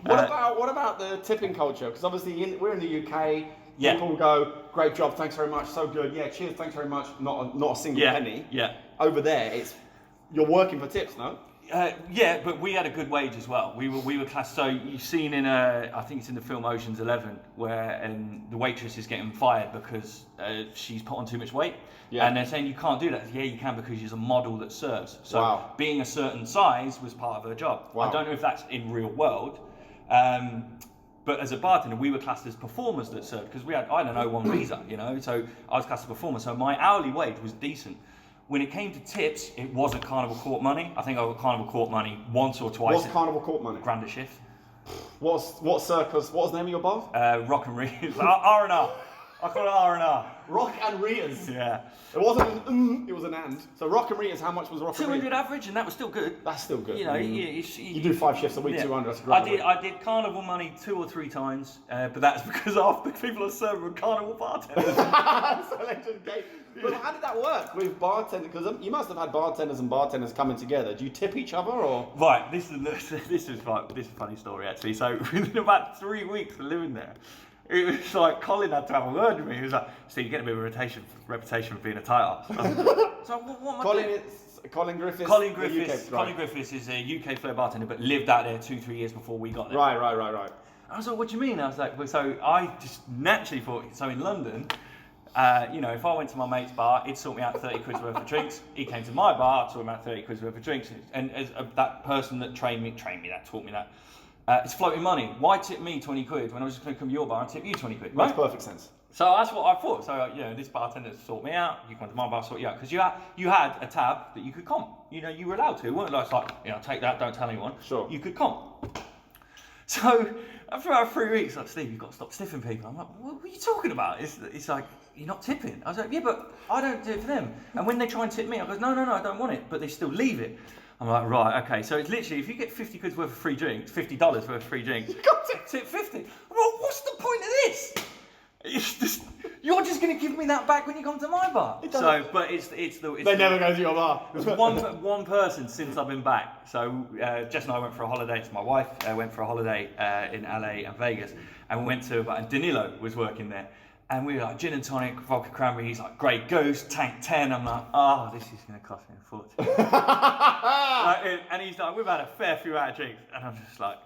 What about the tipping culture? Because obviously we're in the UK. Yeah. People go, great job, thanks very much, so good. Yeah, cheers, thanks very much. Not a single penny. Yeah. Over there, you're working for tips, no? Yeah, but we had a good wage as well. We were classed. So you've seen I think it's in the film Ocean's 11, where the waitress is getting fired because she's put on too much weight. Yeah. And they're saying you can't do that. Yeah, you can, because she's a model that serves. So being a certain size was part of her job. Wow. I don't know if that's in real world. But as a bartender, we were classed as performers that served, because I had an O1 visa, so I was classed as a performer. So my hourly wage was decent. When it came to tips, it wasn't Carnival Court money. I think I got Carnival Court money once or twice. What's Carnival Court money? Grand a shift. What circus? What was the name of your bar? Rock and Rita's. R&R. I call it R&R. Rock and Rita's. Yeah. It wasn't an it was an and. So Rock and Rita's, how much was Rock and Rita's? 200 average, and that was still good. That's still good. You do 5 shifts a week, 200. That's great. I did Carnival money 2 or 3 times, but that's because half the people that serve were Carnival bartenders. So they just gave. But how did that work with bartenders? Because you must have had bartenders and bartenders coming together. Do you tip each other, or? Right. This is a funny story actually. So within about 3 weeks of living there, it was like Colin had to have a word with me. He was like, "Steve, you get a bit of a reputation for being a tight ass." So what am I doing? Colin Griffiths. Colin Griffiths is a UK flair bartender, but lived out there 2-3 years before we got there. Right. I was like, "What do you mean?" I was like, "Well, so I just naturally thought, so in London, if I went to my mate's bar, he'd sort me out 30 quid's worth of drinks. He came to my bar, I'd sort him out 30 quid's worth of drinks. And as that person that taught me that, it's floating money. Why tip me 20 quid when I was just going to come to your bar and tip you 20 quid? Right? Makes perfect sense. So that's what I thought. So, this bartender sort me out, you come to my bar, sort you out. Because you had a tab that you could comp. You were allowed to. It weren't like, take that, don't tell anyone. Sure. You could comp. So after about 3 weeks, like, Steve, you've got to stop stiffing people. I'm like, what are you talking about? It's like, you're not tipping. I was like, yeah, but I don't do it for them. And when they try and tip me, I go, no, I don't want it. But they still leave it. I'm like, right, okay. So it's literally, if you get 50 quid's worth of free drinks, $50 worth of free drinks, you got to tip 50. I'm like, what's the point of this? It's just, you're just going to give me that back when you come to my bar. So, but it's they never go to your bar. There's one person since I've been back. So Jess and I went for a holiday. So my wife went for a holiday in LA and Vegas, and we went to, and Danilo was working there. And we were like, gin and tonic, vodka cranberry. He's like, Grey Goose, tank 10. I'm like, this is going to cost me a fortune. And he's like, we've had a fair few out of drinks. And I'm just like,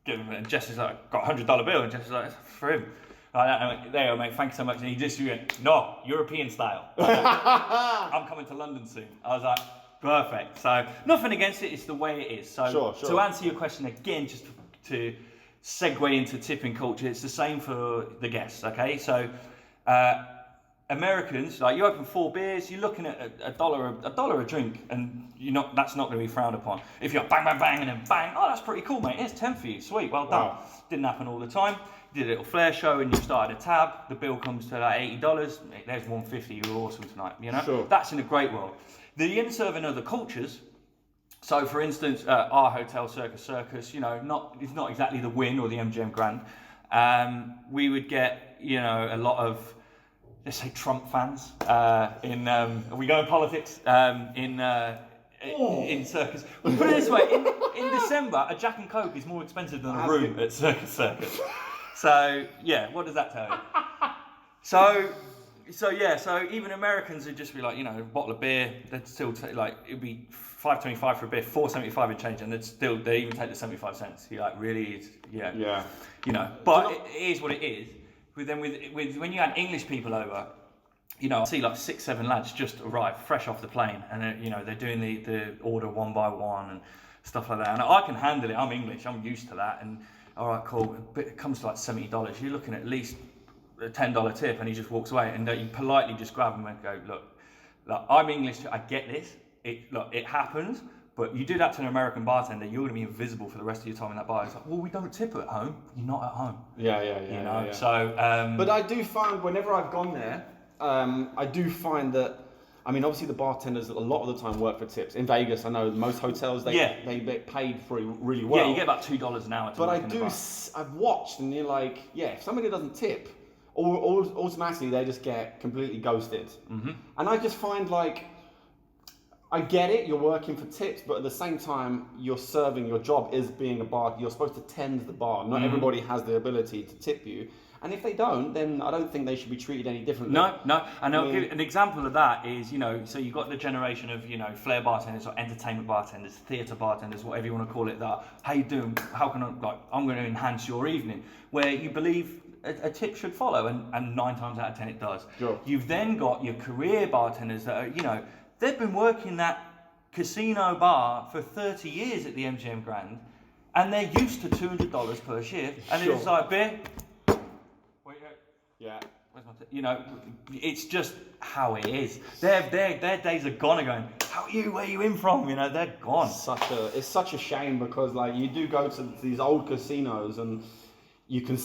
give him it. And Jess is like, got a $100 bill. And Jess is like, it's for him. I went, there you go, mate, thank you so much. And he just went, no, European style. I'm coming to London soon. I was like, perfect. So nothing against it, it's the way it is. So sure. To answer your question again, just to segue into tipping culture, it's the same for the guests, okay? So Americans, like, you open 4 beers, you're looking at a dollar a drink, and that's not going to be frowned upon. If you're bang, bang, bang, and then bang, oh, that's pretty cool, mate. Here's 10 for you, sweet, well done. Wow. Didn't happen all the time. You did a little flair show and you started a tab. The bill comes to like $80. There's $150. You're awesome tonight. Sure. That's in a great world. The in-serve in other cultures. So, for instance, our hotel, Circus, it's not exactly the Wynn or the MGM Grand. We would get, a lot of, let's say, Trump fans are we going politics in Circus? Well, put it this way: in December, a Jack and Coke is more expensive than a room at Circus. So yeah, what does that tell you? So even Americans would just be like, a bottle of beer, they'd still take, it'd be $5.25 for a beer, $4.75 in change, and they even take the 75 cents. You're like, really? Yeah. But it is what it is. Then with when you had English people over, I see like 6-7 lads just arrive fresh off the plane, and they're doing the order one by one and stuff like that. And I can handle it. I'm English. I'm used to that. And all right, cool. But it comes to like $70. You're looking at least a $10 tip, and he just walks away. And you politely just grab him and go, look, I'm English. I get this. It happens. But you do that to an American bartender, you're going to be invisible for the rest of your time in that bar. It's like, well, we don't tip at home. You're not at home. Yeah. So, but I do find whenever I've gone there, I do find that, obviously the bartenders a lot of the time work for tips. In Vegas, I know most hotels, they get paid for it really well. Yeah, you get about $2 an hour. But I've watched, and you're like, if somebody doesn't tip, automatically they just get completely ghosted. Mm-hmm. And I just find I get it, you're working for tips, but at the same time, you're serving, your job is being a bar, you're supposed to tend the bar. Not everybody has the ability to tip you. And if they don't, then I don't think they should be treated any differently. No. And I'll give an example of that is, so you've got the generation of, flair bartenders or entertainment bartenders, theatre bartenders, whatever you want to call it, that, how you doing, how can I'm going to enhance your evening, where you believe a tip should follow, and 9 times out of 10 it does. Sure. You've then got your career bartenders that are, they've been working that casino bar for 30 years at the MGM Grand, and they're used to $200 per shift, and Sure. it's like, beer. Yeah. Where's my it's just how it is. Their days are gone. Going, how are you? Where are you in from? They're gone. It's such a shame because like you do go to these old casinos and you can